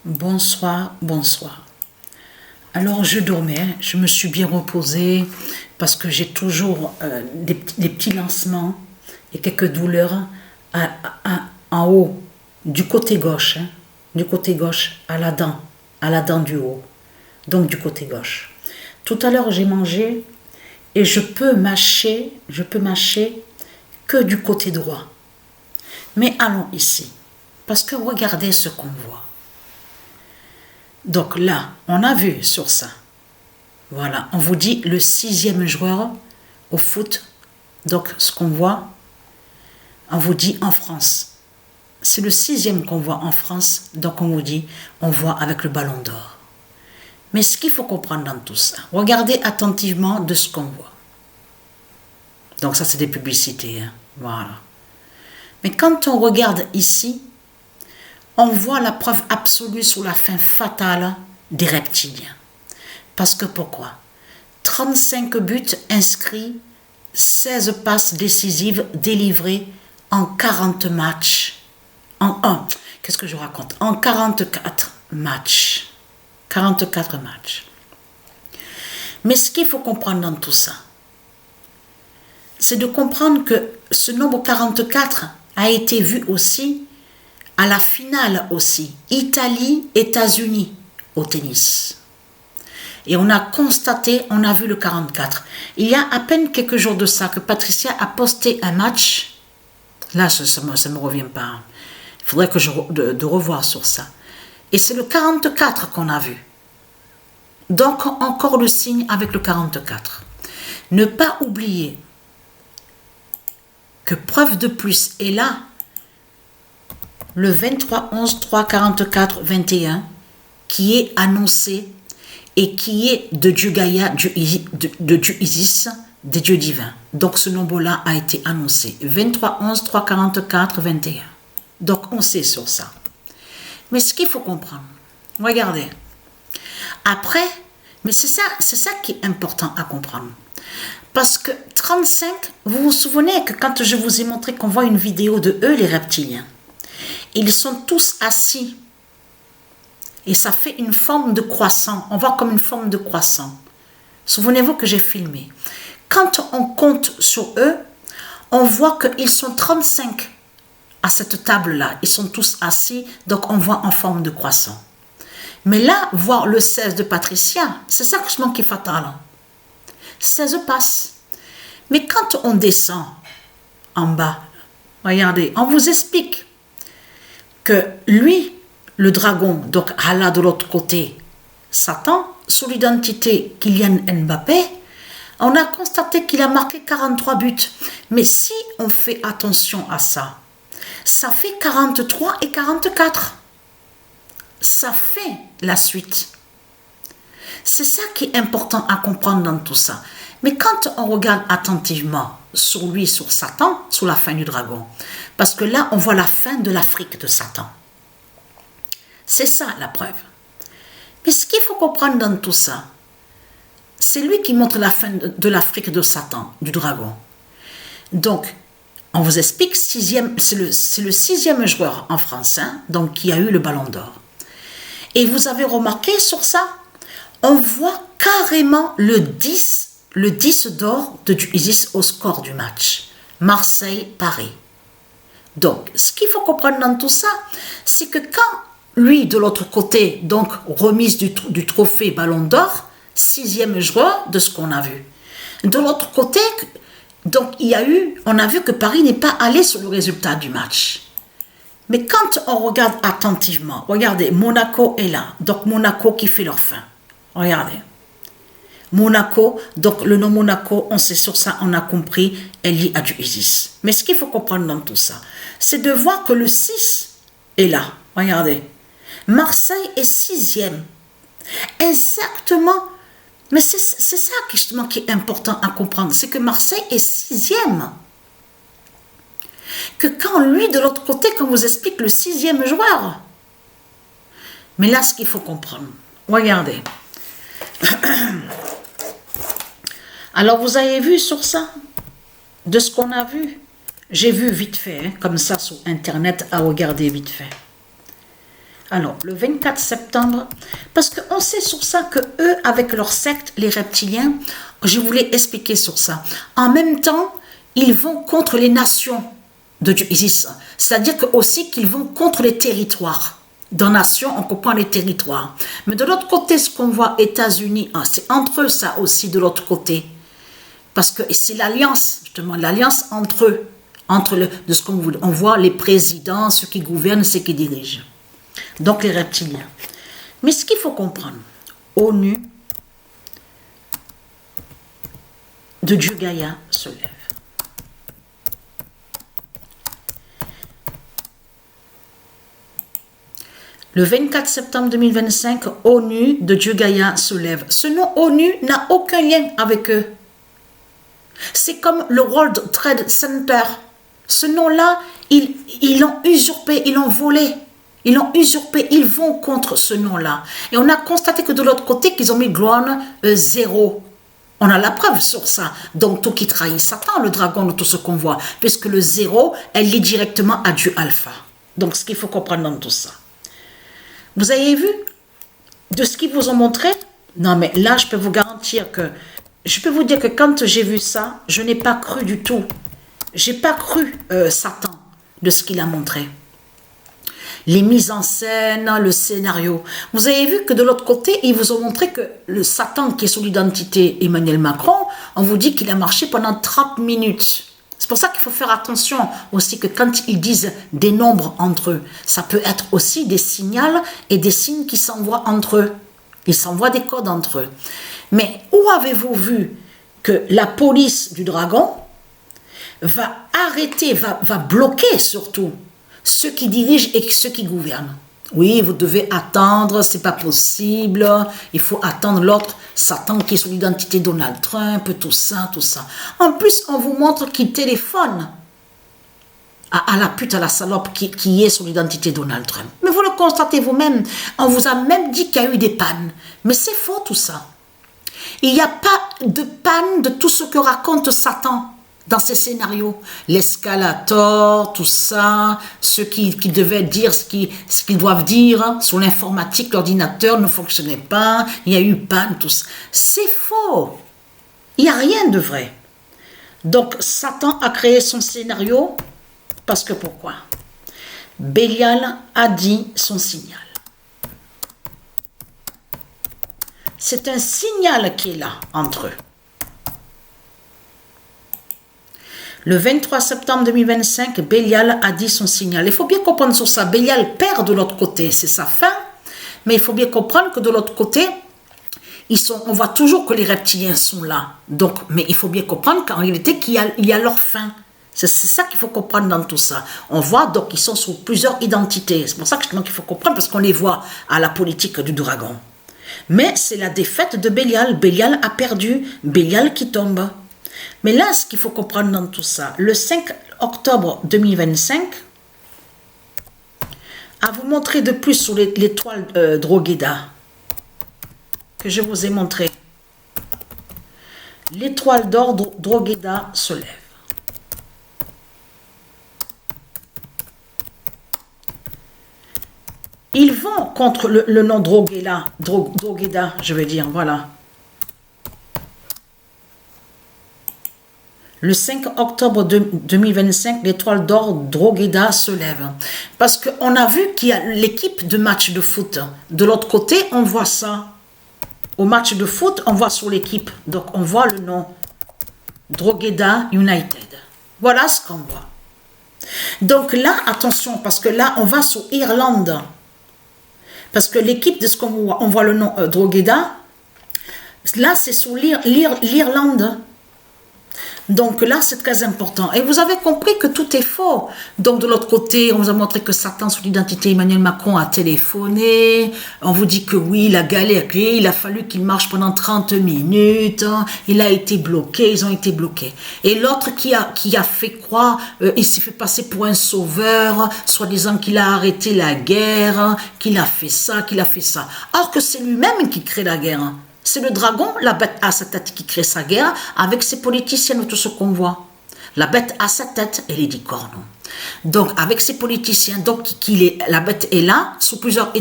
Bonsoir, bonsoir. Alors je dormais, je me suis bien reposée parce que j'ai toujours des petits lancements et quelques douleurs en haut, du côté gauche, à la dent du haut, donc du côté gauche. Tout à l'heure j'ai mangé et je peux mâcher que du côté droit. Mais allons ici, parce que regardez ce qu'on voit. Donc là, on a vu sur ça. Voilà, on vous dit le 6e joueur au foot. Donc ce qu'on voit, on vous dit en France. C'est le 6e qu'on voit en France. Donc on vous dit, on voit avec le ballon d'or. Mais ce qu'il faut comprendre dans tout ça, regardez attentivement de ce qu'on voit. Donc ça c'est des publicités, hein. Voilà. Mais quand on regarde ici, on voit la preuve absolue sur la fin fatale des reptiliens. Parce que pourquoi? 35 buts inscrits, 16 passes décisives délivrées en 40 matchs. Qu'est-ce que je raconte? En 44 matchs. 44 matchs. Mais ce qu'il faut comprendre dans tout ça, c'est de comprendre que ce nombre 44 a été vu aussi à la finale aussi, Italie-États-Unis au tennis. Et on a constaté, on a vu le 44. Il y a à peine quelques jours de ça que Patricia a posté un match. Là, ça ne me revient pas. Il faudrait que de revoir sur ça. Et c'est le 44 qu'on a vu. Donc, encore le signe avec le 44. Ne pas oublier que preuve de plus est là, le 23-11-3-44-21, qui est annoncé et qui est de Dieu Gaïa, de Dieu Isis, des dieux divins. Donc ce nombre-là a été annoncé. 23-11-3-44-21. Donc on sait sur ça. Mais ce qu'il faut comprendre, regardez. Après, mais c'est ça qui est important à comprendre. Parce que 35, vous vous souvenez que quand je vous ai montré qu'on voit une vidéo de eux, les reptiliens, ils sont tous assis. Et ça fait une forme de croissant. On voit comme une forme de croissant. Souvenez-vous que j'ai filmé. Quand on compte sur eux, on voit qu'ils sont 35 à cette table-là. Ils sont tous assis, donc on voit en forme de croissant. Mais là, voir le 16 de Patricia, c'est ça qui est fatal. 16 passes. Mais quand on descend en bas, regardez, on vous explique que lui, le dragon, donc Allah de l'autre côté, Satan, sous l'identité Kylian Mbappé, on a constaté qu'il a marqué 43 buts. Mais si on fait attention à ça, ça fait 43 et 44. Ça fait la suite. C'est ça qui est important à comprendre dans tout ça. Mais quand on regarde attentivement sur lui, sur Satan, sur la fin du dragon, parce que là, on voit la fin de l'Afrique de Satan. C'est ça la preuve. Mais ce qu'il faut comprendre dans tout ça, c'est lui qui montre la fin de l'Afrique de Satan, du dragon. Donc, on vous explique, c'est le 6e joueur en France, hein, donc qui a eu le ballon d'or. Et vous avez remarqué sur ça, on voit carrément le 10 d'or de Isis au score du match. Marseille-Paris. Donc, ce qu'il faut comprendre dans tout ça, c'est que quand lui, de l'autre côté, donc remise du trophée Ballon d'Or, 6e joueur de ce qu'on a vu. De l'autre côté, donc on a vu que Paris n'est pas allé sur le résultat du match. Mais quand on regarde attentivement, regardez, Monaco est là. Donc Monaco qui fait leur fin. Regardez. Monaco, donc le nom Monaco, on sait sur ça, on a compris, est lié à du Isis. Mais ce qu'il faut comprendre dans tout ça, c'est de voir que le 6 est là. Regardez. Marseille est 6e. Exactement. Mais c'est ça justement qui est important à comprendre. C'est que Marseille est 6e. Que quand lui, de l'autre côté, qu'on vous explique le 6e joueur. Mais là, ce qu'il faut comprendre. Regardez. Alors, vous avez vu sur ça, de ce qu'on a vu. J'ai vu vite fait, hein, comme ça sur Internet, à regarder vite fait. Alors, le 24 septembre, parce qu'on sait sur ça que eux, avec leur secte, les reptiliens, je voulais expliquer sur ça. En même temps, ils vont contre les nations de Dieu. C'est-à-dire que aussi qu'ils vont contre les territoires. Dans nation, on comprend les territoires. Mais de l'autre côté, ce qu'on voit États-Unis, c'est entre eux ça aussi de l'autre côté. Parce que c'est l'alliance, justement, l'alliance entre eux. De ce on voit les présidents, ceux qui gouvernent, ceux qui dirigent. Donc les reptiliens. Mais ce qu'il faut comprendre, ONU de Dieu Gaïa se lève. Le 24 septembre 2025, ONU de Dieu Gaïa se lève. Ce nom ONU n'a aucun lien avec eux. C'est comme le World Trade Center. Ce nom-là, ils l'ont usurpé, ils l'ont volé. Ils l'ont usurpé, ils vont contre ce nom-là. Et on a constaté que de l'autre côté, qu'ils ont mis Ground 0. On a la preuve sur ça. Donc, tout qui trahit Satan, le dragon de tout ce qu'on voit. Puisque le 0, elle lie directement à Dieu Alpha. Donc, ce qu'il faut comprendre dans tout ça. Vous avez vu de ce qu'ils vous ont montré? Non, mais là, je peux vous garantir que... Je peux vous dire que quand j'ai vu ça, je n'ai pas cru du tout. Je n'ai pas cru Satan de ce qu'il a montré. Les mises en scène, le scénario. Vous avez vu que de l'autre côté, ils vous ont montré que le Satan qui est sur l'identité Emmanuel Macron, on vous dit qu'il a marché pendant 30 minutes. C'est pour ça qu'il faut faire attention aussi que quand ils disent des nombres entre eux, ça peut être aussi des signaux et des signes qui s'envoient entre eux. Ils s'envoient des codes entre eux. Mais où avez-vous vu que la police du dragon va arrêter, va bloquer surtout ceux qui dirigent et ceux qui gouvernent? Oui, vous devez attendre, c'est pas possible, il faut attendre l'autre, Satan qui est sous l'identité Donald Trump, tout ça, tout ça. En plus, on vous montre qu'il téléphone à la pute, à la salope qui est sous l'identité Donald Trump. Mais vous le constatez vous-même, on vous a même dit qu'il y a eu des pannes. Mais c'est faux tout ça. Il n'y a pas de panne de tout ce que raconte Satan dans ces scénarios. L'escalator, tout ça, ceux qui devaient dire ce qu'ils doivent dire, sur l'informatique, l'ordinateur ne fonctionnait pas, il y a eu panne, tout ça. C'est faux. Il n'y a rien de vrai. Donc, Satan a créé son scénario, parce que pourquoi? Bélial a dit son signal. C'est un signal qui est là, entre eux. Le 23 septembre 2025, Bélial a dit son signal. Il faut bien comprendre sur ça. Bélial perd de l'autre côté, c'est sa fin. Mais il faut bien comprendre que de l'autre côté, on voit toujours que les reptiliens sont là. Donc, mais il faut bien comprendre qu'en réalité, qu'il y a leur fin. C'est ça qu'il faut comprendre dans tout ça. On voit donc qu'ils sont sous plusieurs identités. C'est pour ça qu'il faut comprendre, parce qu'on les voit à la politique du dragon. Mais c'est la défaite de Bélial. Bélial a perdu. Bélial qui tombe. Mais là, ce qu'il faut comprendre dans tout ça, le 5 octobre 2025, à vous montrer de plus sur l'étoile Drogheda, que je vous ai montré. L'étoile d'or Drogheda se lève. Ils vont contre le nom Drogheda, je veux dire, voilà. Le 5 octobre 2025, l'étoile d'or Drogheda se lève. Parce qu'on a vu qu'il y a l'équipe de match de foot. De l'autre côté, on voit ça. Au match de foot, on voit sur l'équipe. Donc, on voit le nom. Drogheda United. Voilà ce qu'on voit. Donc là, attention, parce que là, on va sur Irlande. Parce que l'équipe de ce qu'on voit, on voit le nom Drogheda. Là, c'est sur l'Irlande. Donc là, c'est très important. Et vous avez compris que tout est faux. Donc de l'autre côté, on vous a montré que Satan, sous l'identité Emmanuel Macron, a téléphoné. On vous dit que oui, il a galéré. Il a fallu qu'il marche pendant 30 minutes. Il a été bloqué. Ils ont été bloqués. Et l'autre qui a fait croire, il s'est fait passer pour un sauveur, soi-disant qu'il a arrêté la guerre, qu'il a fait ça, qu'il a fait ça. Alors que c'est lui-même qui crée la guerre. C'est le dragon, la bête à sa tête qui crée sa guerre avec ses politiciens, tout ce qu'on voit. La bête à sa tête et les 10 cornes. Donc, avec ses politiciens, donc la bête est là, sous plusieurs